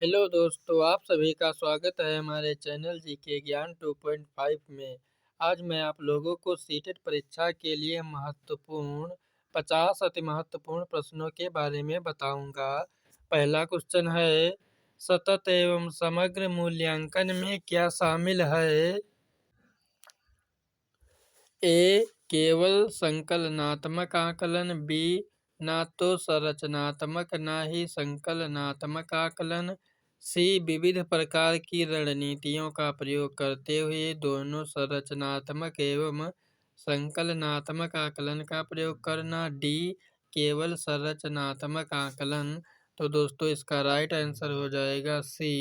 Hello दोस्तों, आप सभी का स्वागत है हमारे चैनल जीके ज्ञान 2.5 में। आज मैं आप लोगों को सीटेट परीक्षा के लिए महत्वपूर्ण 50 अति महत्वपूर्ण प्रश्नों के बारे में बताऊंगा। पहला क्वेश्चन है, सतत एवं समग्र मूल्यांकन में क्या शामिल है? ए. केवल संकलनात्मक आकलन। बी. ना तो संरचनात्मक ना ही संकलनात्मक आकलन। सी. विविध प्रकार की रणनीतियों का प्रयोग करते हुए दोनों संरचनात्मक एवं संकलनात्मक आकलन का प्रयोग करना। डी. केवल संरचनात्मक आकलन। तो दोस्तों इसका राइट आंसर हो जाएगा सी,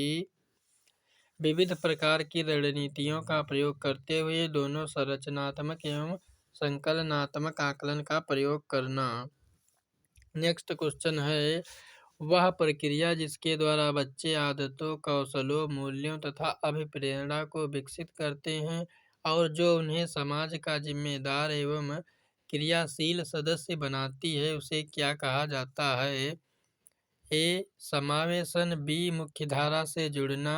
विविध प्रकार की रणनीतियों का प्रयोग करते हुए दोनों संरचनात्मक एवं संकलनात्मक आकलन का प्रयोग करना। नेक्स्ट क्वेश्चन है, वह प्रक्रिया जिसके द्वारा बच्चे आदतों, कौशलों, मूल्यों तथा अभिप्रेरणा को विकसित करते हैं और जो उन्हें समाज का जिम्मेदार एवं क्रियाशील सदस्य बनाती है, उसे क्या कहा जाता है? ए. समावेशन। बी. मुख्यधारा से जुड़ना।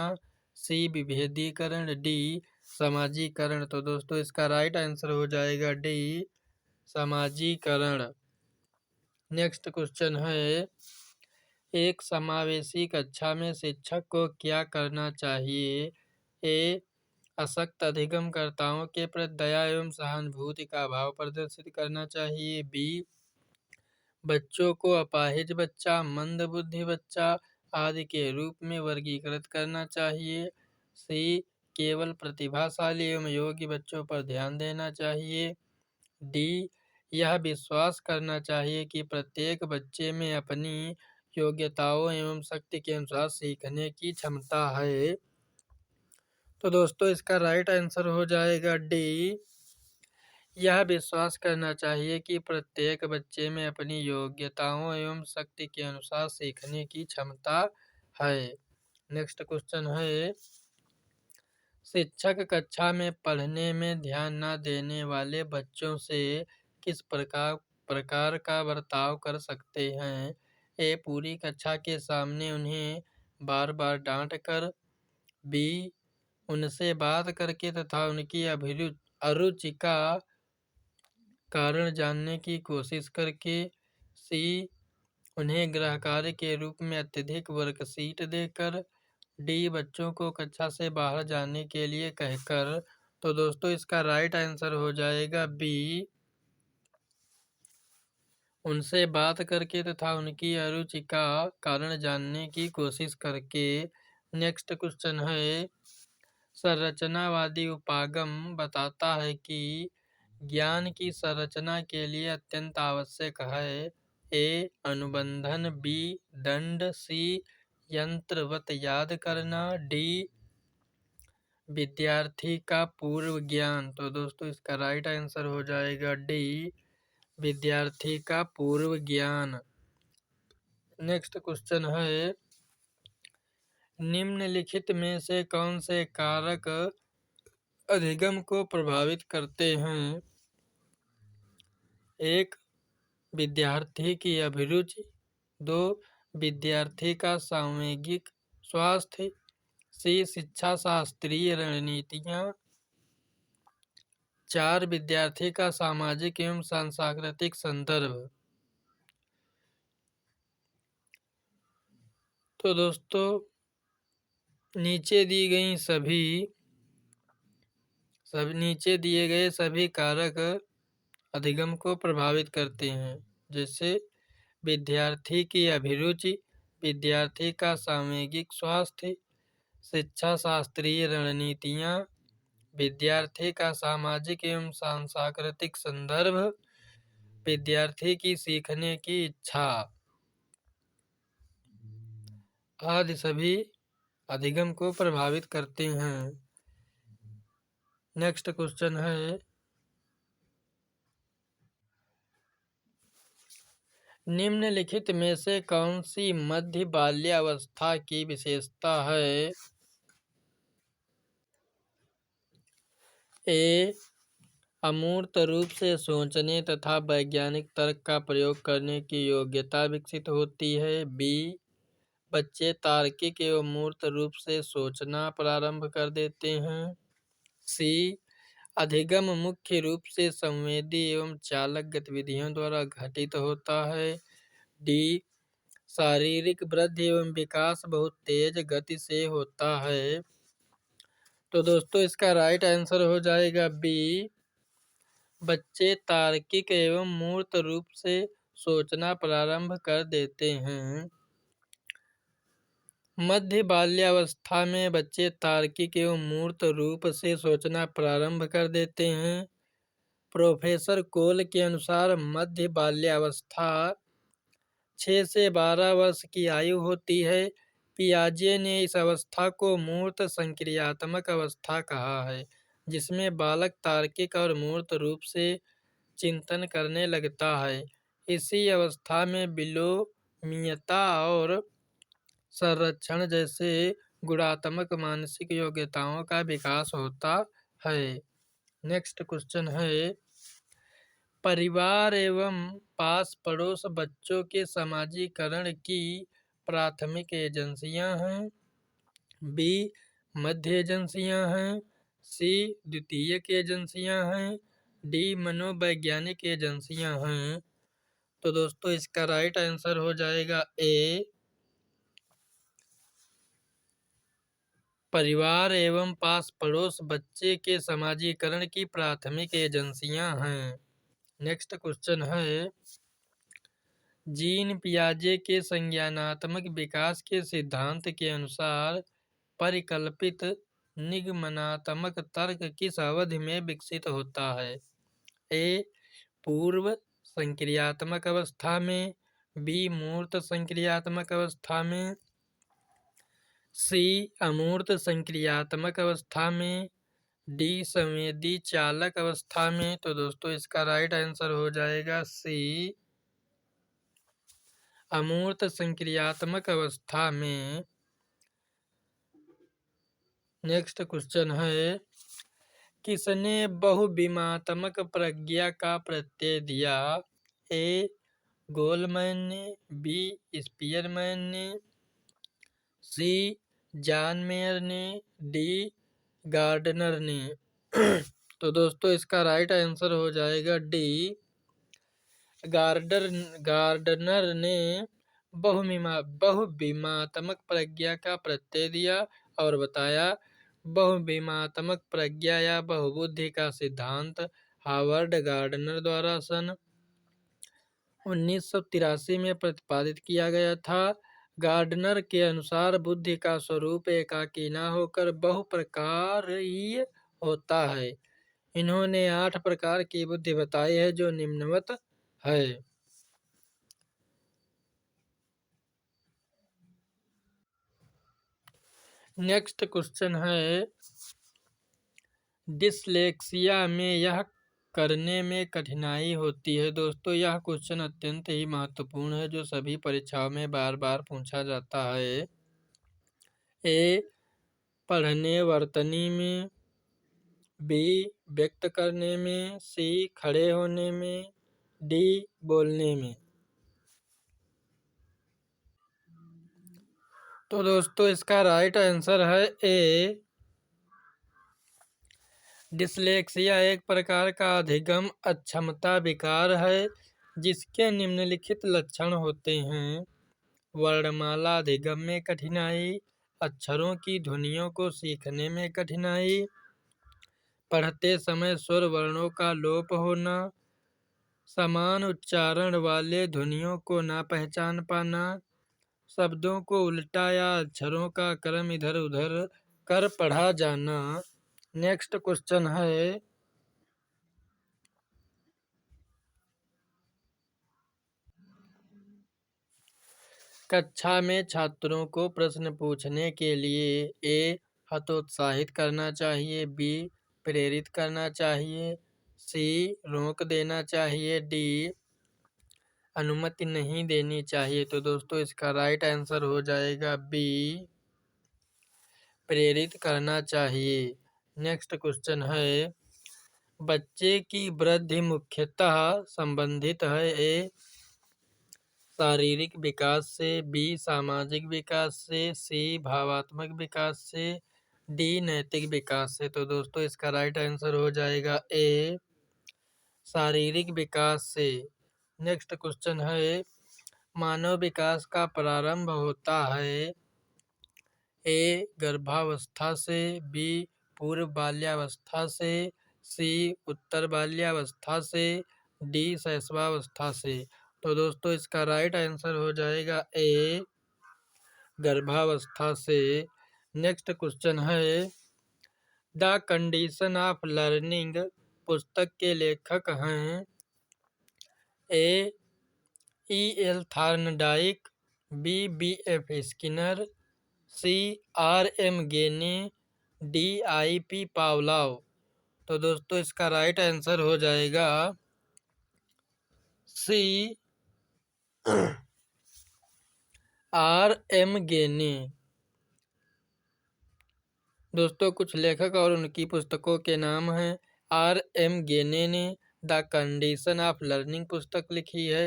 सी. विभेदीकरण। डी. समाजीकरण। तो दोस्तों इसका राइट आंसर हो जाएगा डी, समाजीकरण। नेक्स्ट क्वेश्चन है, एक समावेशी कक्षा में शिक्षक को क्या करना चाहिए? ए. अशक्त अधिगमकर्ताओं के प्रति दया एवं सहानुभूति का भाव प्रदर्शित करना चाहिए। बी. बच्चों को अपाहिज बच्चा, मंदबुद्धि बच्चा आदि के रूप में वर्गीकृत करना चाहिए। सी. केवल प्रतिभाशाली एवं योग्य बच्चों पर ध्यान देना चाहिए। डी. यह विश्वास करना चाहिए कि प्रत्येक बच्चे में अपनी योग्यताओं एवं शक्ति के अनुसार सीखने की क्षमता है। तो दोस्तों इसका राइट आंसर हो जाएगा डी, यह विश्वास करना चाहिए कि प्रत्येक बच्चे में अपनी योग्यताओं एवं शक्ति के अनुसार सीखने की क्षमता है। नेक्स्ट क्वेश्चन है, शिक्षक कक्षा में पढ़ने में ध्यान न देने वाले बच्चों से किस प्रकार का बर्ताव कर सकते हैं? ए. पूरी कक्षा के सामने उन्हें बार बार डांट कर। बी. उनसे बात करके तथा उनकी अरुचि का कारण जानने की कोशिश करके। सी. उन्हें गृह कार्य के रूप में अत्यधिक वर्कशीट देकर। डी. बच्चों को कक्षा से बाहर जाने के लिए कहकर। तो दोस्तों इसका राइट आंसर हो जाएगा बी, उनसे बात करके तथा उनकी अरुचि का कारण जानने की कोशिश करके। नेक्स्ट क्वेश्चन है, संरचनावादी उपागम बताता है कि ज्ञान की संरचना के लिए अत्यंत आवश्यक है। ए. अनुबंधन। बी. दंड। सी. यंत्रवत याद करना। डी. विद्यार्थी का पूर्व ज्ञान। तो दोस्तों इसका राइट आंसर हो जाएगा डी, विद्यार्थी का पूर्व ज्ञान। नेक्स्ट क्वेश्चन है, निम्नलिखित में से कौन से कारक अधिगम को प्रभावित करते हैं? एक. विद्यार्थी की अभिरुचि। 2. विद्यार्थी का सामूहिक स्वास्थ्य। सी. शिक्षा शास्त्रीय रणनीतियाँ। 4. विद्यार्थी का सामाजिक एवं सांस्कृतिक संदर्भ। तो दोस्तों नीचे दिए गए सभी कारक अधिगम को प्रभावित करते हैं, जैसे विद्यार्थी की अभिरुचि, विद्यार्थी का सामूहिक स्वास्थ्य, शिक्षा शास्त्रीय रणनीतियाँ, विद्यार्थी का सामाजिक एवं सांस्कृतिक संदर्भ, विद्यार्थी की सीखने की इच्छा आदि सभी अधिगम को प्रभावित करते हैं। नेक्स्ट क्वेश्चन है, निम्नलिखित में से कौन सी मध्य बाल्यावस्था की विशेषता है? ए. अमूर्त रूप से सोचने तथा वैज्ञानिक तर्क का प्रयोग करने की योग्यता विकसित होती है। बी. बच्चे तार्किक एवं मूर्त रूप से सोचना प्रारंभ कर देते हैं। सी, अधिगम मुख्य रूप से संवेदी एवं चालक गतिविधियों द्वारा घटित होता है। डी, शारीरिक वृद्धि एवं विकास बहुत तेज गति से होता है। तो दोस्तों इसका राइट आंसर हो जाएगा बी, बच्चे तार्किक एवं मूर्त रूप से सोचना प्रारंभ कर देते हैं। मध्य बाल्यावस्था में बच्चे तार्किक एवं मूर्त रूप से सोचना प्रारंभ कर देते हैं। प्रोफेसर कोल के अनुसार मध्य बाल्यावस्था 6 से 12 वर्ष की आयु होती है। पियाजे ने इस अवस्था को मूर्त संक्रियात्मक अवस्था कहा है, जिसमें बालक तार्किक और मूर्त रूप से चिंतन करने लगता है। इसी अवस्था में विलोमीयता और संरक्षण जैसे गुणात्मक मानसिक योग्यताओं का विकास होता है। नेक्स्ट क्वेश्चन है, परिवार एवं पास पड़ोस बच्चों के समाजीकरण की प्राथमिक एजेंसियां हैं। बी, मध्य एजेंसियां हैं। सी, द्वितीयक एजेंसियां हैं। डी, मनोवैज्ञानिक एजेंसियां हैं। तो दोस्तों इसका राइट आंसर हो जाएगा ए, परिवार एवं पास पड़ोस बच्चे के समाजीकरण की प्राथमिक एजेंसियां हैं। नेक्स्ट क्वेश्चन है, जीन पियाजे के संज्ञानात्मक विकास के सिद्धांत के अनुसार परिकल्पित निगमनात्मक तर्क किस अवधि में विकसित होता है। ए, पूर्व संक्रियात्मक अवस्था में। बी, मूर्त संक्रियात्मक अवस्था में। सी, अमूर्त संक्रियात्मक अवस्था में। डी, संवेदी चालक अवस्था में। तो दोस्तों इसका राइट आंसर हो जाएगा सी, अमूर्त संक्रियात्मक अवस्था में। नेक्स्ट क्वेश्चन है, किसने बहुविमात्मक प्रज्ञा का प्रत्यय दिया। ए, गोलमैन ने। बी, स्पीयरमैन ने। सी, जॉन मेयर ने। डी, गार्डनर ने। तो दोस्तों इसका राइट आंसर हो जाएगा डी, गार्डनर ने बहुविमात्मक प्रज्ञा का प्रत्यय दिया और बताया। बहुविमात्मक प्रज्ञा या बहुबुद्धि का सिद्धांत हावर्ड गार्डनर द्वारा सन 1983 में प्रतिपादित किया गया था। गार्डनर के अनुसार बुद्धि का स्वरूप एकाकी न होकर बहुप्रकारीय होता है। इन्होंने 8 प्रकार की बुद्धि बताई है जो निम्नवत है। नेक्स्ट क्वेश्चन है, डिसलेक्सिया में यह करने में कठिनाई होती है। दोस्तों यह क्वेश्चन अत्यंत ही महत्वपूर्ण है जो सभी परीक्षाओं में बार बार पूछा जाता है। ए, पढ़ने वर्तनी में। बी, व्यक्त करने में। सी, खड़े होने में। डी, बोलने में। तो दोस्तों इसका राइट आंसर है ए, डिसलेक्सिया एक प्रकार का अधिगम अक्षमता विकार है जिसके निम्नलिखित लक्षण होते हैं। वर्णमाला अधिगम में कठिनाई, अक्षरों की ध्वनियों को सीखने में कठिनाई, पढ़ते समय स्वर वर्णों का लोप होना, समान उच्चारण वाले ध्वनियों को न पहचान पाना, शब्दों को उल्टा या अक्षरों का क्रम इधर उधर कर पढ़ा जाना। नेक्स्ट क्वेश्चन है, कक्षा में छात्रों को प्रश्न पूछने के लिए ए, हतोत्साहित करना चाहिए। बी, प्रेरित करना चाहिए। सी, रोक देना चाहिए। डी, अनुमति नहीं देनी चाहिए। तो दोस्तों इसका राइट आंसर हो जाएगा बी, प्रेरित करना चाहिए। नेक्स्ट क्वेश्चन है, बच्चे की वृद्धि मुख्यतः संबंधित है। ए, शारीरिक विकास से, बी सामाजिक विकास से, सी भावात्मक विकास से, डी नैतिक विकास से। तो दोस्तों इसका राइट आंसर हो जाएगा ए शारीरिक विकास से। नेक्स्ट क्वेश्चन है, मानव विकास का प्रारंभ होता है ए गर्भावस्था से, बी पूर्व बाल्यावस्था से, सी उत्तर बाल्यावस्था से, डी शैशवावस्था से। तो दोस्तों इसका राइट आंसर हो जाएगा ए गर्भावस्था से। Next question is, the condition of learning पुस्तक के लेखक हैं A L Thorndike, B F Skinner, C M Gagne, D P Pavlov. तो दोस्तों इसका राइट आंसर हो जाएगा सी एम गेने। दोस्तों कुछ लेखक और उनकी पुस्तकों के नाम हैं। एम गेने ने द कंडीशन ऑफ लर्निंग पुस्तक लिखी है।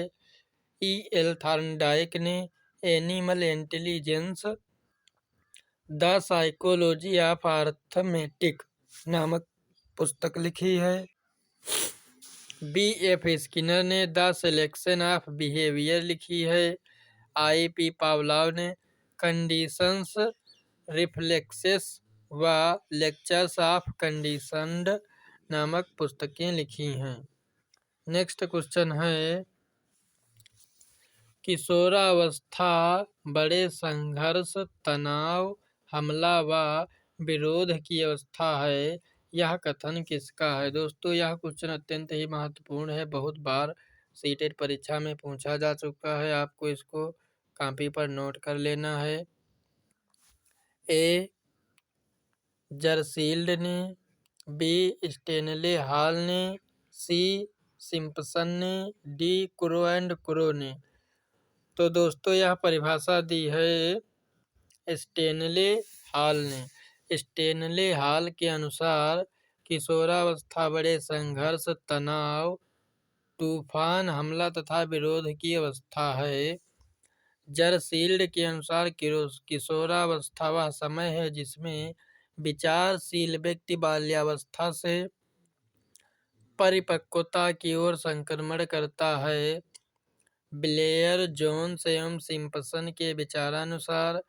एल थॉर्नडाइक ने animal intelligence, the psychology of arithmetic नामक पुस्तक लिखी है। बी एफ स्किनर ने द सिलेक्शन ऑफ बिहेवियर लिखी है। पी पावलोव ने कंडीशंस, रिफ्लेक्सेस व लेक्चर्स ऑफ कंडीशनड नामक पुस्तकें लिखी हैं। नेक्स्ट क्वेश्चन है, किशोरावस्था बड़े संघर्ष, तनाव, हमला व विरोध की अवस्था है, यह कथन किसका है। दोस्तों यह क्वेश्चन अत्यंत ही महत्वपूर्ण है, बहुत बार सीटेट परीक्षा में पूछा जा चुका है, आपको इसको कॉपी पर नोट कर लेना है। ए जरसील्ड ने, बी स्टेनले हॉल ने, सी सिम्पसन ने, डी क्रो एंड क्रो ने। तो दोस्तों यह परिभाषा दी है स्टेनले हॉल ने। स्टेनले हॉल के अनुसार किशोरावस्था बड़े संघर्ष, तनाव, तूफान, हमला तथा विरोध की अवस्था है। जरसील्ड के अनुसार किशोरावस्था वह समय है जिसमें विचारशील व्यक्ति बाल्यावस्था से परिपक्वता की ओर संक्रमण करता है। ब्लेयर, जोन्स एवं सिम्पसन के विचारानुसार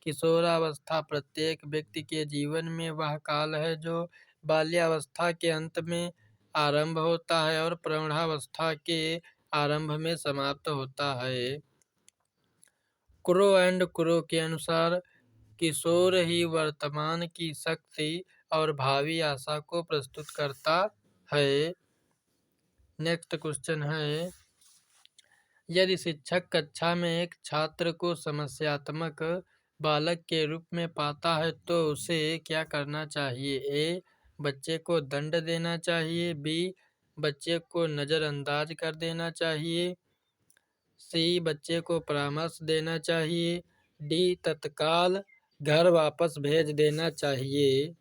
किशोरावस्था प्रत्येक व्यक्ति के जीवन में वह काल है जो बाल्यावस्था के अंत में आरंभ होता है और प्रौढ़ावस्था के आरंभ में समाप्त होता है। क्रो एंड क्रो के अनुसार किशोर ही वर्तमान की शक्ति और भावी आशा को प्रस्तुत करता है। नेक्स्ट क्वेश्चन है, यदि शिक्षक कक्षा में एक छात्र को समस्यात्मक बालक के रूप में पाता है तो उसे क्या करना चाहिए। ए बच्चे को दंड देना चाहिए, बी बच्चे को नज़रअंदाज कर देना चाहिए, सी बच्चे को परामर्श देना चाहिए, डी तत्काल घर वापस भेज देना चाहिए।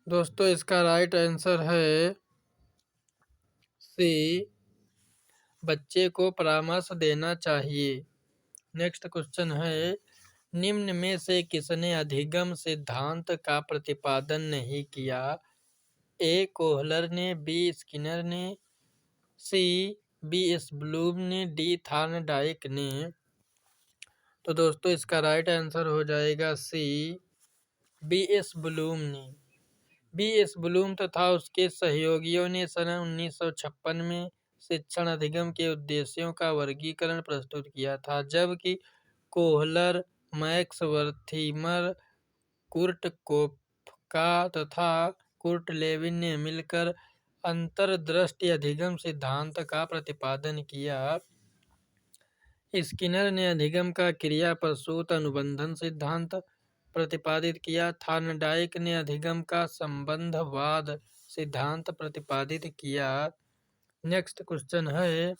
दोस्तों इसका राइट आंसर है सी बच्चे को परामर्श देना चाहिए। नेक्स्ट क्वेश्चन है, निम्न में से किसने अधिगम सिद्धांत का प्रतिपादन नहीं किया। ए कोहलर ने, बी स्किनर ने, सी बी एस ब्लूम ने, डी थॉर्नडाइक ने। तो दोस्तों इसका राइट आंसर हो जाएगा सी बी एस ब्लूम ने। बी एस ब्लूम तथा उसके सहयोगियों ने सन 1956 में शिक्षण अधिगम के उद्देश्यों का वर्गीकरण प्रस्तुत किया था, जबकि कोहलर, मैक्स वर्थीमर, कुर्ट कोफका तथा कुर्ट लेविन ने मिलकर अंतर्दृष्टि अधिगम सिद्धांत का प्रतिपादन किया। स्किनर ने अधिगम का क्रिया प्रसूत अनुबंधन सिद्धांत प्रतिपादित किया। थॉर्नडाइक ने अधिगम का संबंधवाद सिद्धांत प्रतिपादित किया। नेक्स्ट क्वेश्चन है,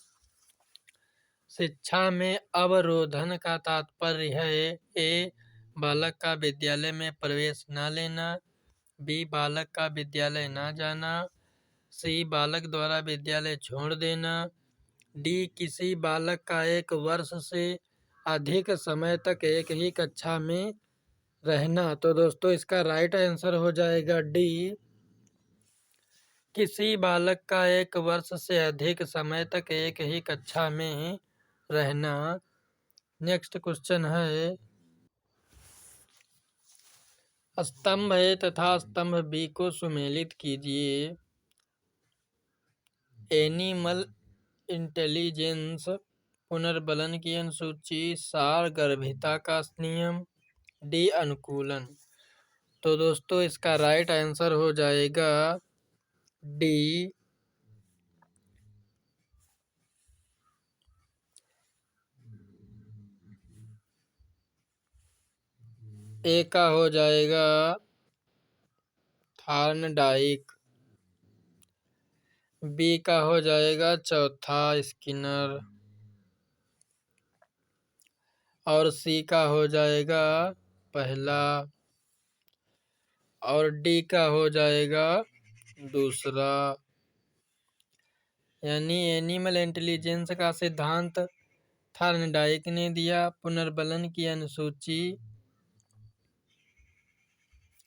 शिक्षा में अवरोधन का तात्पर्य है। ए बालक का विद्यालय में प्रवेश न लेना, बी बालक का विद्यालय न जाना, सी बालक द्वारा विद्यालय छोड़ देना, डी किसी बालक का 1 वर्ष से अधिक समय तक एक ही कक्षा में रहना। तो दोस्तों इसका राइट आंसर हो जाएगा डी, किसी बालक का 1 वर्ष से अधिक समय तक एक ही कक्षा में रहना। नेक्स्ट क्वेश्चन है, स्तंभ ए तथा स्तंभ बी को सुमेलित कीजिए। एनिमल इंटेलिजेंस, पुनर्बलन की अनुसूची, सारगर्भिता का नियम, डी अनुकूलन। तो दोस्तों इसका राइट आंसर हो जाएगा डी, ए का हो जाएगा थार्नडाइक, बी का हो जाएगा चौथा स्किनर, और सी का हो जाएगा पहला, और डी का हो जाएगा दूसरा। यानी एनिमल इंटेलिजेंस का सिद्धांत थार्नडाइक ने दिया, पुनर्बलन की अनुसूची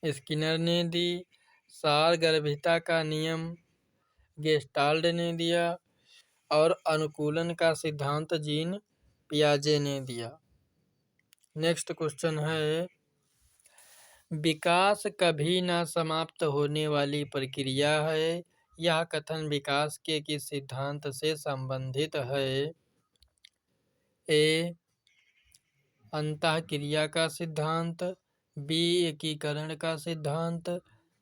स्किनर ने दी, सारगर्भिता का नियम गेस्टाल्ट ने दिया, और अनुकूलन का सिद्धांत जीन पियाजे ने दिया। नेक्स्ट क्वेश्चन है, विकास कभी न समाप्त होने वाली प्रक्रिया है। यह कथन विकास के किस सिद्धांत से संबंधित है? ए अंतःक्रिया का सिद्धांत, बी एकीकरण का सिद्धांत,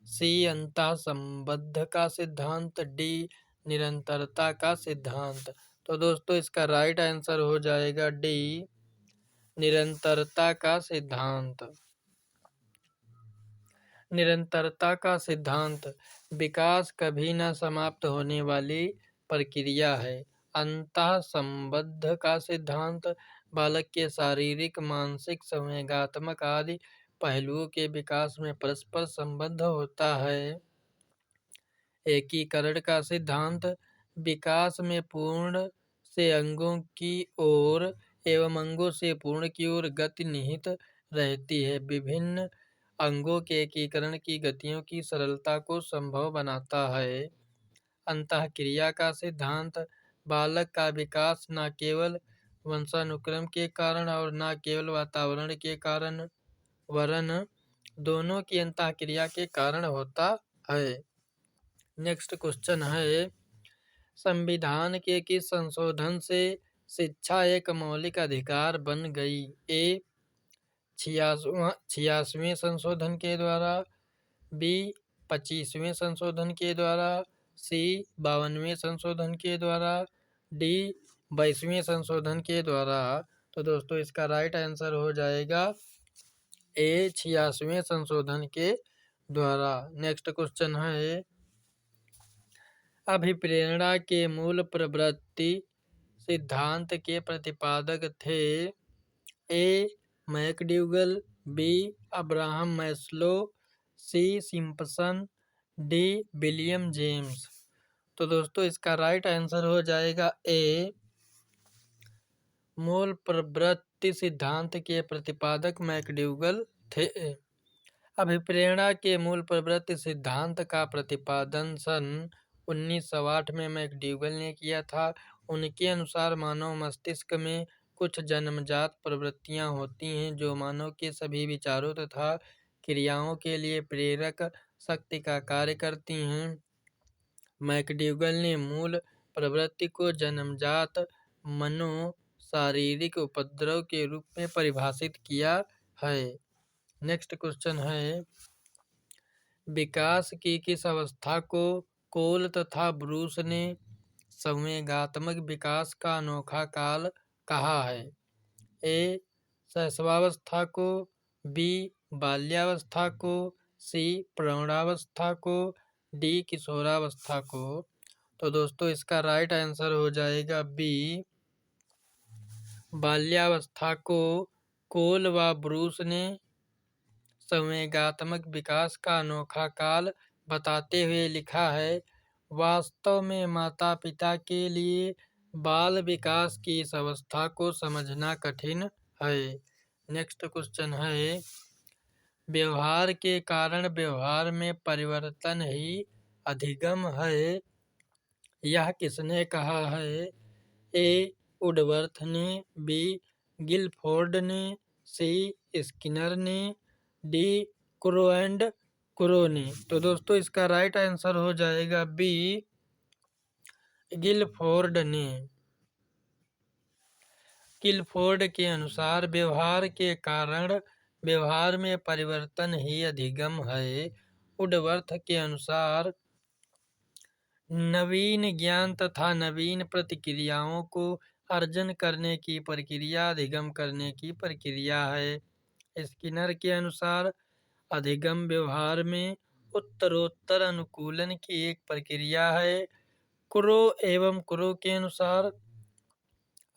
सी अंतःसंबंध का सिद्धांत, डी निरंतरता का सिद्धांत। तो दोस्तों इसका राइट आंसर हो जाएगा डी, निरंतरता का सिद्धांत। निरंतरता का सिद्धांत विकास कभी न समाप्त होने वाली प्रक्रिया है। अंतःसंबंध का सिद्धांत बालक के शारीरिक, मानसिक, संवेगात्मक आदि पहलुओं के विकास में परस्पर संबंध होता है। एकीकरण का सिद्धांत विकास में पूर्ण से अंगों की ओर एवं अंगों से पूर्ण की ओर गति निहित रहती है। विभिन्न अंगों के एकीकरण की गतियों की सरलता को संभव बनाता है। अंतःक्रिया का सिद्धांत बालक का विकास न केवल वंशानुक्रम के कारण और न केवल वातावरण के कारण वरन दोनों की अंतःक्रिया के कारण होता है। नेक्स्ट क्वेश्चन है, संविधान के किस संशोधन से शिक्षा एक मौलिक अधिकार बन गई? ए 86वें संशोधन के द्वारा, बी 25वें संशोधन के द्वारा, सी 52वें संशोधन के द्वारा, डी 22वें संशोधन के द्वारा। तो दोस्तों इसका राइट आंसर हो जाएगा ए 86वें संशोधन के द्वारा। नेक्स्ट क्वेश्चन है, अभिप्रेरणा के मूल प्रवृत्ति सिद्धांत के प्रतिपादक थे? ए मैकड्यूगल, बी अब्राहम मैस्लो, सी सिम्पसन, डी विलियम जेम्स। तो दोस्तों इसका राइट आंसर हो जाएगा ए, मूल प्रवृत्ति सिद्धांत के प्रतिपादक मैकड्यूगल थे। अभिप्रेरणा के मूल प्रवृत्ति सिद्धांत का प्रतिपादन सन 1908 में मैकड्यूगल ने किया था। उनके अनुसार मानव मस्तिष्क में कुछ जन्मजात प्रवृत्तियां होती हैं जो मानव के सभी विचारों तथा क्रियाओं के लिए प्रेरक शक्ति का कार्य करती हैं। मैकड्यूगल ने मूल प्रवृत्ति को जन्मजात मनो शारीरिक उपद्रव के रूप में परिभाषित किया है। नेक्स्ट क्वेश्चन है, विकास की किस अवस्था को कोल तथा ब्रूस ने संवेगात्मक विकास का अनोखा काल कहा है? ए शैशवावस्था को, बी बाल्यावस्था को, सी प्रौढ़ावस्था को, डी किशोरावस्था को। तो दोस्तों इसका राइट आंसर हो जाएगा बी, बाल्यावस्था को कोल व ब्रूस ने संवेगात्मक विकास का अनोखा काल बताते हुए लिखा है। वास्तव में माता पिता के लिए बाल विकास की इस अवस्था को समझना कठिन है। नेक्स्ट क्वेश्चन है, व्यवहार के कारण व्यवहार में परिवर्तन ही अधिगम है, यह किसने कहा है? ए. वुडवर्थ ने, बी. गिलफोर्ड ने, सी. स्किनर ने, डी. क्रो एंड क्रो ने। तो दोस्तों इसका राइट आंसर हो जाएगा बी. गिलफोर्ड ने। गिलफोर्ड के अनुसार व्यवहार के कारण व्यवहार में परिवर्तन ही अधिगम है। वुडवर्थ के अनुसार नवीन ज्ञान तथा नवीन प्रतिक्रियाओं को अर्जन करने की प्रक्रिया अधिगम करने की प्रक्रिया है। स्किनर के अनुसार अधिगम व्यवहार में उत्तरोत्तर अनुकूलन की एक प्रक्रिया है। क्रो एवं क्रो के अनुसार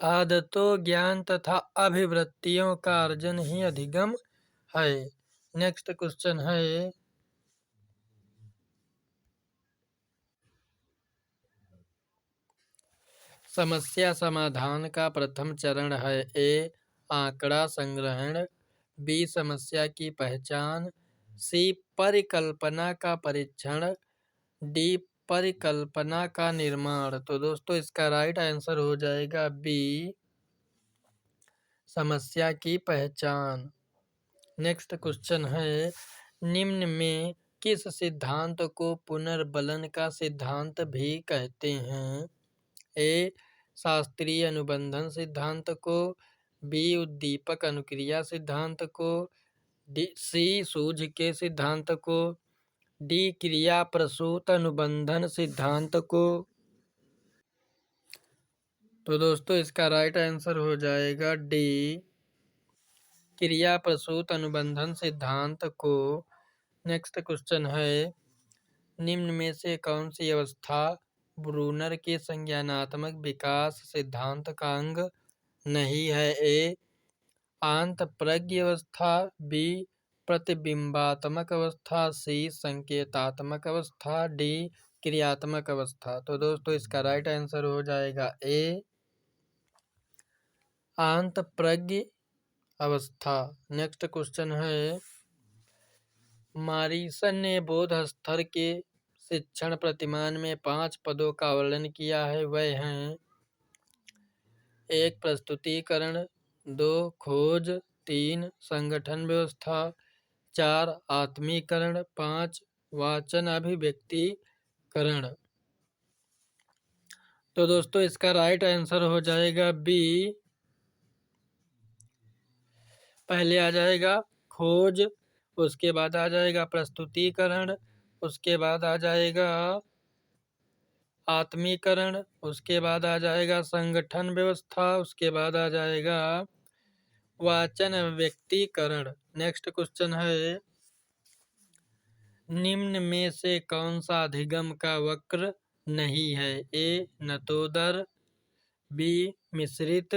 आदतों, ज्ञान तथा अभिवृत्तियों का अर्जन ही अधिगम है। नेक्स्ट क्वेश्चन है, समस्या समाधान का प्रथम चरण है। ए. आंकड़ा संग्रहण, बी. समस्या की पहचान, सी. परिकल्पना का परीक्षण, डी. परिकल्पना का निर्माण। तो दोस्तों इसका राइट आंसर हो जाएगा बी. समस्या की पहचान। नेक्स्ट क्वेश्चन है, निम्न में किस सिद्धांत को पुनर्बलन का सिद्धांत भी कहते हैं? ए. शास्त्रीय अनुबंधन सिद्धांत को, बी. उद्दीपक अनुक्रिया सिद्धांत को, सी. सूझ के सिद्धांत को, डी. क्रिया प्रसूत अनुबंधन सिद्धांत को। तो दोस्तों इसका राइट आंसर हो जाएगा डी. क्रिया प्रसूत अनुबंधन सिद्धांत को। नेक्स्ट क्वेश्चन है, निम्न में से कौन सी अवस्था ब्रूनर के संज्ञानात्मक विकास सिद्धांत का अंग नहीं है? ए. आंत प्रज्ञ अवस्था, बी. प्रतिबिंबात्मक अवस्था, सी. संकेतात्मक अवस्था, डी. क्रियात्मक अवस्था। तो दोस्तों इसका राइट आंसर हो जाएगा ए. आंत प्रज्ञ अवस्था। नेक्स्ट क्वेश्चन है, मॉरिसन ने बोध स्तर के शिक्षण प्रतिमान में 5 पदों का वर्णन किया है। वह हैं: 1. प्रस्तुतीकरण, 2. खोज, 3. संगठन व्यवस्था, 4. आत्मीकरण, 5. वाचन अभिव्यक्तिकरण। तो दोस्तों इसका राइट आंसर हो जाएगा बी. पहले आ जाएगा खोज, उसके बाद आ जाएगा प्रस्तुतीकरण, उसके बाद आ जाएगा आत्मीकरण, उसके बाद आ जाएगा संगठन व्यवस्था, उसके बाद आ जाएगा वाचन अभिव्यक्तिकरण। नेक्स्ट क्वेश्चन है, निम्न में से कौन सा अधिगम का वक्र नहीं है? ए. नतोदर, बी. मिश्रित,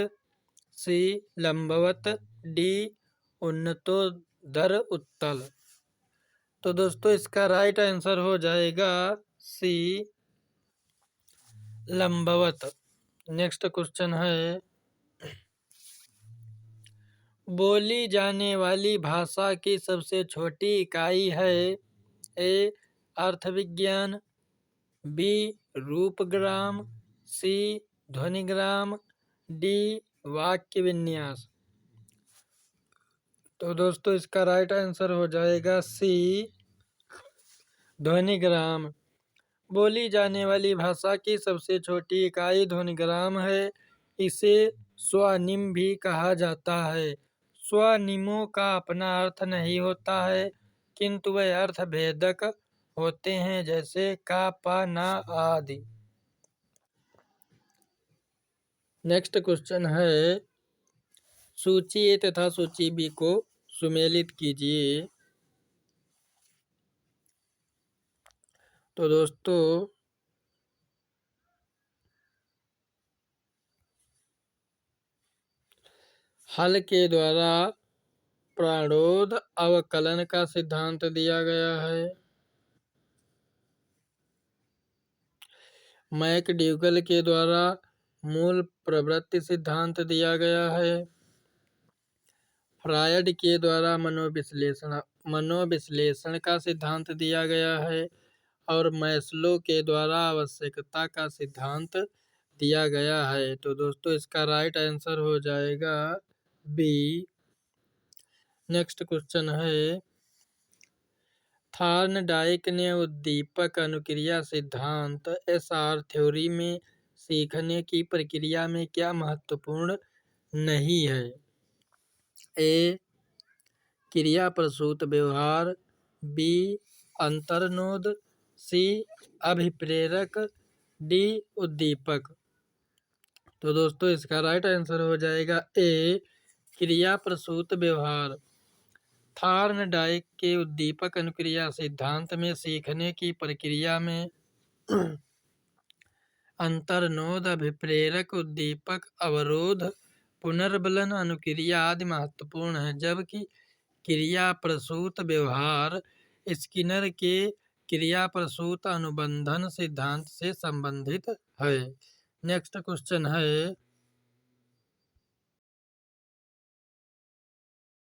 सी. लंबवत, डी. उन्नतोदर उत्तल। तो दोस्तों इसका राइट आंसर हो जाएगा सी. लंबवत। नेक्स्ट क्वेश्चन है, बोली जाने वाली भाषा की सबसे छोटी इकाई है? ए. अर्थविज्ञान, बी. रूपग्राम, सी. ध्वनिग्राम, डी. वाक्य विन्यास। तो दोस्तों इसका राइट आंसर हो जाएगा सी. ध्वनिग्राम। बोली जाने वाली भाषा की सबसे छोटी इकाई ध्वनिग्राम है। इसे स्वनिम भी कहा जाता है। स्वनिमों का अपना अर्थ नहीं होता है, किंतु वे अर्थभेदक होते हैं, जैसे का, पा, ना आदि। नेक्स्ट क्वेश्चन है, सूची ए तथा सूची बी को सुमेलित कीजिए। तो दोस्तों हल के द्वारा प्राणोद अवकलन का सिद्धांत दिया गया है। मैकड्यूगल के द्वारा मूल प्रवृत्ति सिद्धांत दिया गया है। फ्रायड के द्वारा मनोविश्लेषण का सिद्धांत दिया गया है और मैस्लो के द्वारा आवश्यकता का सिद्धांत दिया गया है। तो दोस्तों इसका राइट आंसर हो जाएगा बी। नेक्स्ट क्वेश्चन है, थॉर्नडाइक ने उद्दीपक अनुक्रिया सिद्धांत एसआर थ्योरी में सीखने की प्रक्रिया में क्या महत्वपूर्ण नहीं है? ए क्रिया प्रसूत व्यवहार, बी अंतर्नोद, सी अभिप्रेरक, डी उद्दीपक। तो दोस्तों इसका राइट आंसर हो जाएगा ए क्रिया प्रसूत व्यवहार। थॉर्नडाइक के उद्दीपक अनुक्रिया सिद्धांत में सीखने की प्रक्रिया में अंतर्नोद, अभिप्रेरक, उद्दीपक, अवरोध, पुनर्बलन, अनुक्रिया आदि महत्वपूर्ण है, जबकि क्रिया प्रसूत व्यवहार स्किनर के क्रिया प्रसूत अनुबंधन सिद्धांत से संबंधित है। नेक्स्ट क्वेश्चन है,